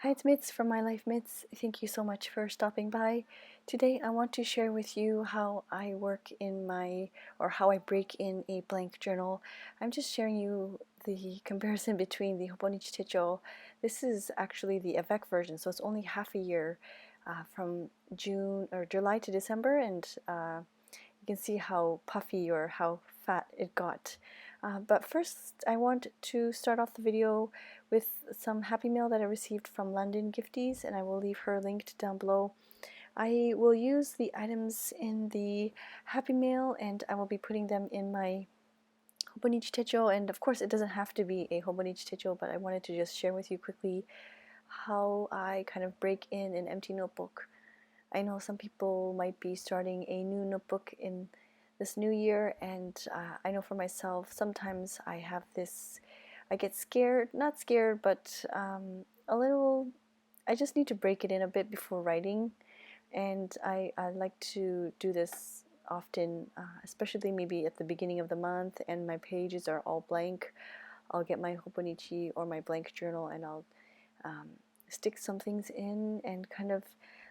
Hi, it's Mitz from My Life Mitz. Thank you so much for stopping by. Today I want to share with you how I work in how I break in a blank journal. I'm just sharing you the comparison between the Hobonichi Techo. This is actually the avec version, so it's only half a year from June or July to December, and you can see how puffy or how fat it got. But first, I want to start off the video with some Happymail that I received from London Gifties, and I will leave her linked down below. I will use the items in the Happymail, and I will be putting them in my Hobonichi Techo, and of course it doesn't have to be a Hobonichi Techo, but I wanted to just share with you quickly how I kind of break in an empty notebook. I know some people might be starting a new notebook in this new year, and I know for myself, sometimes I have this, I get scared, not scared, but a little, I just need to break it in a bit before writing, and I like to do this often, especially maybe at the beginning of the month, and my pages are all blank. I'll get my Hobonichi or my blank journal, and I'll um, stick some things in and kind of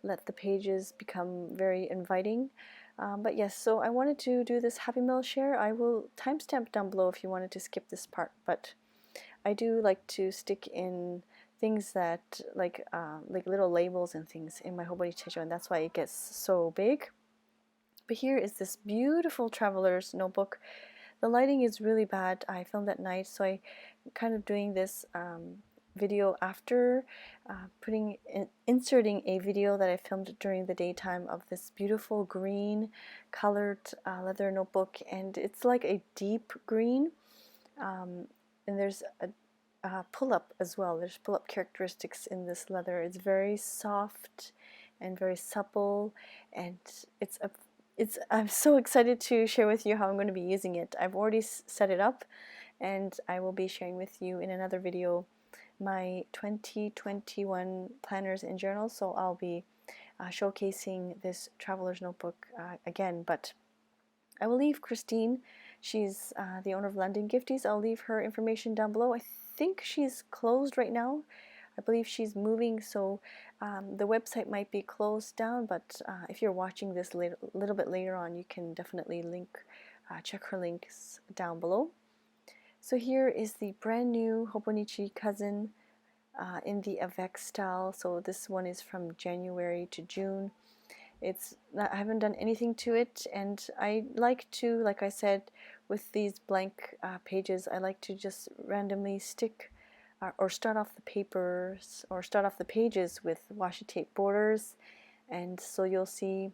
let the pages become very inviting. But yes, so I wanted to do this Happymail share. I will timestamp down below if you wanted to skip this part, but I do like to stick in things that like little labels and things in my Hobonichi Techo, and that's why it gets so big. But here is this beautiful traveler's notebook. The lighting is really bad. I filmed at night, so I kind of doing this video after inserting a video that I filmed during the daytime of this beautiful green colored leather notebook, and it's like a deep green, and there's a pull-up as well. There's pull-up characteristics in this leather. It's very soft and very supple, and I'm so excited to share with you how I'm going to be using it. I've already set it up, and I will be sharing with you in another video my 2021 planners and journals, so I'll be showcasing this traveler's notebook again. But I will leave Christine, she's the owner of London Gifties, I'll leave her information down below. I think she's closed right now. I believe she's moving, so the website might be closed down, but if you're watching this a little bit later on, you can definitely check her links down below. So here is the brand new Hobonichi Cousin in the avec style. So this one is from January to June. I haven't done anything to it, and I like to, like I said, with these blank pages, I like to just randomly stick or start off the papers or start off the pages with washi tape borders, and so you'll see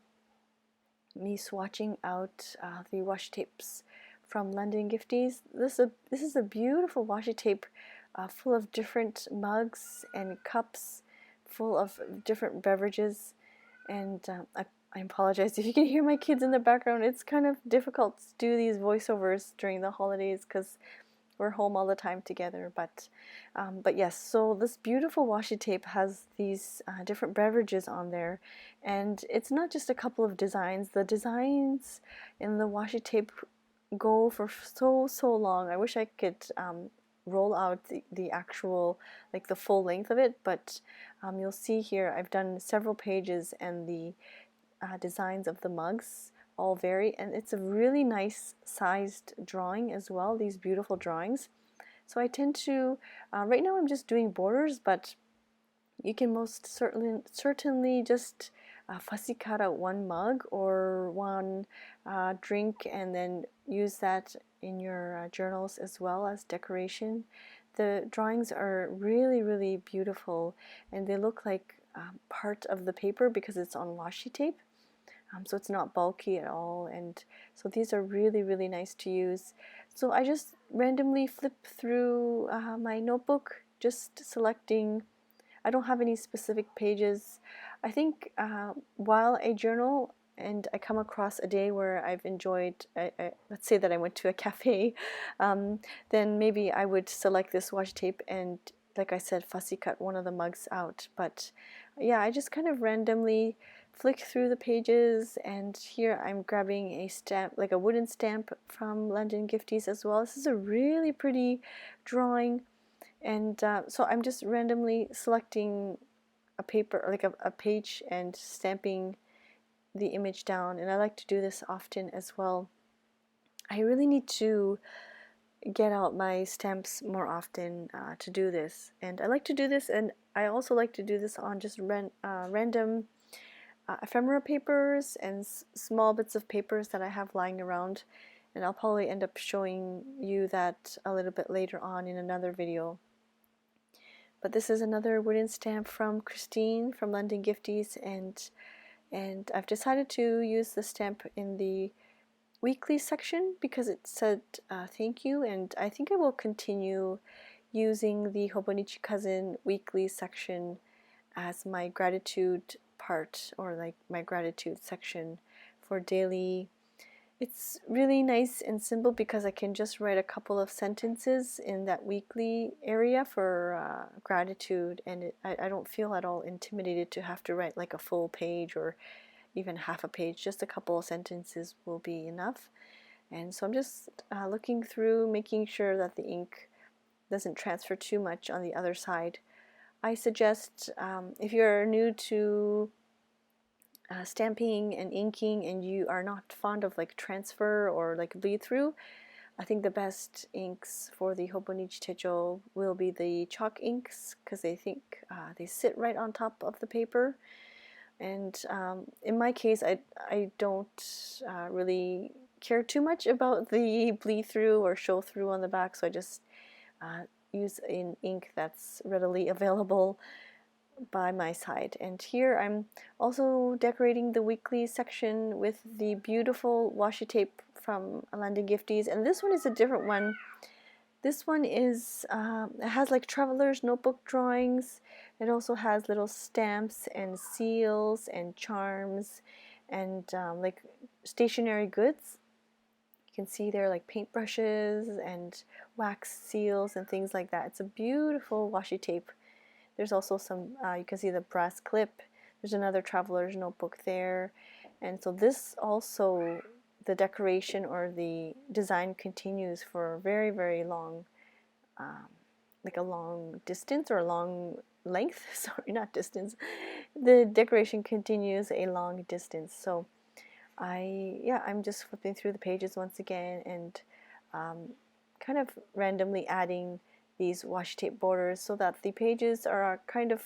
me swatching out the washi tapes from London Gifties. This is a beautiful washi tape full of different mugs and cups, full of different beverages, and I apologize if you can hear my kids in the background. It's kind of difficult to do these voiceovers during the holidays because we're home all the time together, but yes, so this beautiful washi tape has these different beverages on there, and it's not just a couple of designs. The designs in the washi tape go for so long. I wish I could roll out the actual, like the full length of it, but you'll see here I've done several pages, and the designs of the mugs all vary, and it's a really nice sized drawing as well, these beautiful drawings. So I tend to, right now I'm just doing borders, but you can most certainly just fussy cut out one mug or one drink, and then use that in your journals as well as decoration. The drawings are really beautiful, and they look like part of the paper because it's on washi tape. So it's not bulky at all, and so these are really nice to use. So I just randomly flip through my notebook, just selecting. I don't have any specific pages. I think while I journal and I come across a day where I've enjoyed, let's say that I went to a cafe, then maybe I would select this washi tape and, like I said, fussy cut one of the mugs out. But yeah, I just kind of randomly flick through the pages, and here I'm grabbing a stamp, like a wooden stamp from London Gifties as well. This is a really pretty drawing. And so I'm just randomly selecting a paper, like a page, and stamping the image down, and I like to do this often as well. I really need to get out my stamps more often to do this, and I like to do this, and I also like to do this on just random ephemera papers and small bits of papers that I have lying around, and I'll probably end up showing you that a little bit later on in another video. But this is another wooden stamp from Christine from London Gifties, and I've decided to use the stamp in the weekly section because it said thank you, and I think I will continue using the Hobonichi Cousin weekly section as my gratitude part, or like my gratitude section for daily. It's really nice and simple because I can just write a couple of sentences in that weekly area for gratitude, and I don't feel at all intimidated to have to write like a full page or even half a page. Just a couple of sentences will be enough. And so I'm just looking through, making sure that the ink doesn't transfer too much on the other side. I suggest if you're new to stamping and inking and you are not fond of like transfer or like bleed through, I think the best inks for the Hobonichi Techo will be the chalk inks, because they sit right on top of the paper. And in my case, I don't really care too much about the bleed through or show through on the back, so I just use an ink that's readily available by my side. And here I'm also decorating the weekly section with the beautiful washi tape from London Gifties, and this one is a different one. This one is it has like traveler's notebook drawings. It also has little stamps and seals and charms and like stationery goods. You can see there like paintbrushes and wax seals and things like that. It's a beautiful washi tape. There's also some, you can see the brass clip. There's another traveler's notebook there. And so this also, the decoration or the design continues for a very, very long, like a long distance or a long length. Sorry, not distance. The decoration continues a long distance. So I'm just flipping through the pages once again and kind of randomly adding these washi tape borders so that the pages are kind of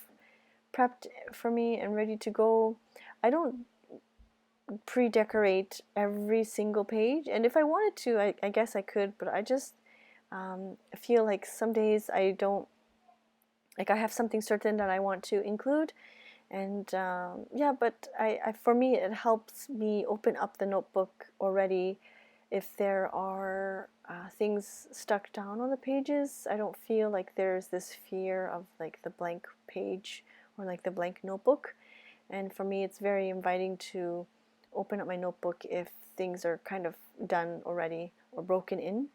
prepped for me and ready to go. I don't pre-decorate every single page, and if I wanted to, I guess I could, but I just feel like some days I don't, like I have something certain that I want to include, and yeah, but for me it helps me open up the notebook already. If there are things stuck down on the pages, I don't feel like there's this fear of like the blank page or like the blank notebook. And for me, it's very inviting to open up my notebook if things are kind of done already or broken in.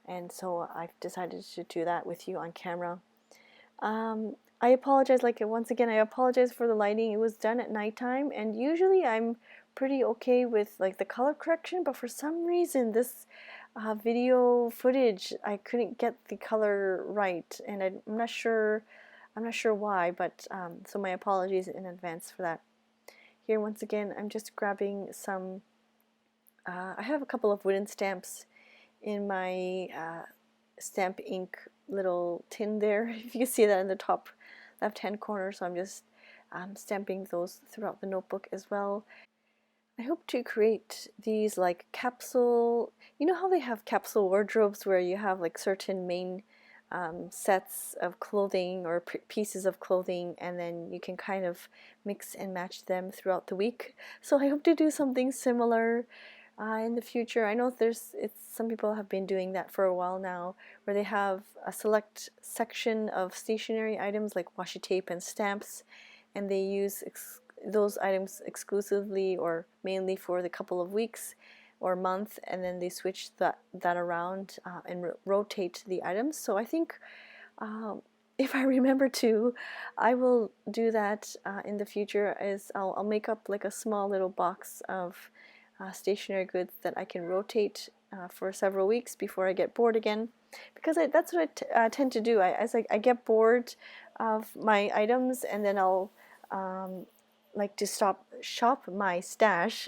And so I've decided to do that with you on camera. I apologize, like once again, I apologize for the lighting. It was done at nighttime, and usually I'm pretty okay with like the color correction, but for some reason this video footage I couldn't get the color right, and I'm not sure why, but so my apologies in advance for that. Here once again I'm just grabbing some I have a couple of wooden stamps in my stamp ink little tin there, if you can see that in the top left hand corner, so I'm just stamping those throughout the notebook as well. I hope to create these like capsule, you know how they have capsule wardrobes where you have like certain main sets of clothing or pieces of clothing, and then you can kind of mix and match them throughout the week. So I hope to do something similar in the future. I know some people have been doing that for a while now, where they have a select section of stationery items like washi tape and stamps, and they use those items exclusively or mainly for the couple of weeks or month, and then they switch that around and rotate the items. So I think if I remember to, I will do that in the future. I'll make up like a small little box of stationery goods that I can rotate for several weeks before I get bored again, because that's what I tend to do. As I get bored of my items, and then I'll like to shop my stash.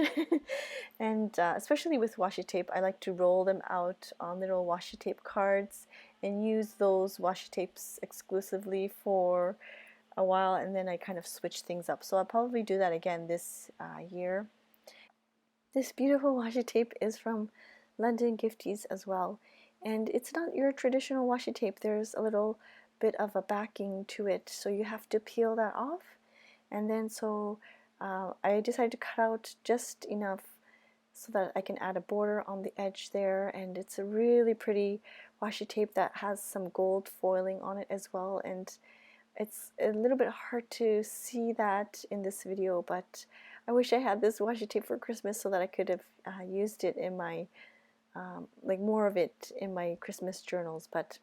And especially with washi tape, I like to roll them out on little washi tape cards and use those washi tapes exclusively for a while, and then I kind of switch things up. So I'll probably do that again this year. This beautiful washi tape is from London Gifties as well, and it's not your traditional washi tape. There's a little bit of a backing to it, so you have to peel that off. And then I decided to cut out just enough so that I can add a border on the edge there, and it's a really pretty washi tape that has some gold foiling on it as well, and it's a little bit hard to see that in this video, but I wish I had this washi tape for Christmas so that I could have used it in my, like more of it in my Christmas journals. But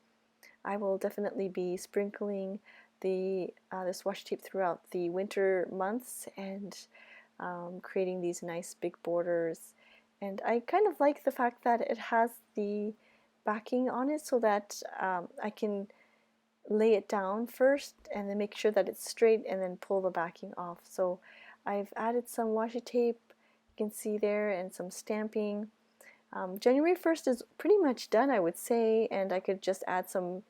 I will definitely be sprinkling this washi tape throughout the winter months and creating these nice big borders. And I kind of like the fact that it has the backing on it so that I can lay it down first and then make sure that it's straight and then pull the backing off. So I've added some washi tape, you can see there, and some stamping. January 1st is pretty much done, I would say, and I could just add some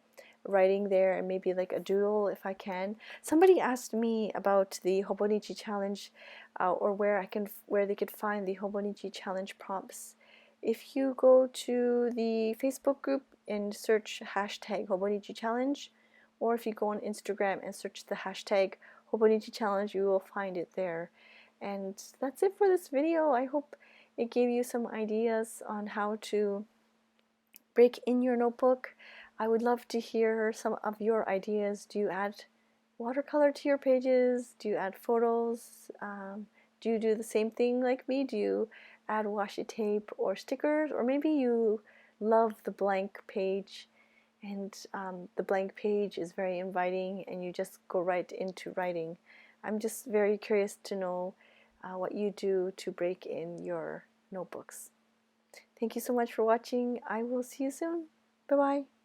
writing there and maybe like a doodle if I can. Somebody asked me about the Hobonichi challenge, or where they could find the Hobonichi challenge prompts. If you go to the Facebook group and search hashtag Hobonichi challenge, or if you go on Instagram and search the hashtag Hobonichi challenge, you will find it there. And that's it for this video. I hope it gave you some ideas on how to break in your notebook. I would love to hear some of your ideas. Do you add watercolor to your pages? Do you add photos? Do you do the same thing like me? Do you add washi tape or stickers? Or maybe you love the blank page, and the blank page is very inviting and you just go right into writing. I'm just very curious to know what you do to break in your notebooks. Thank you so much for watching. I will see you soon. Bye-bye.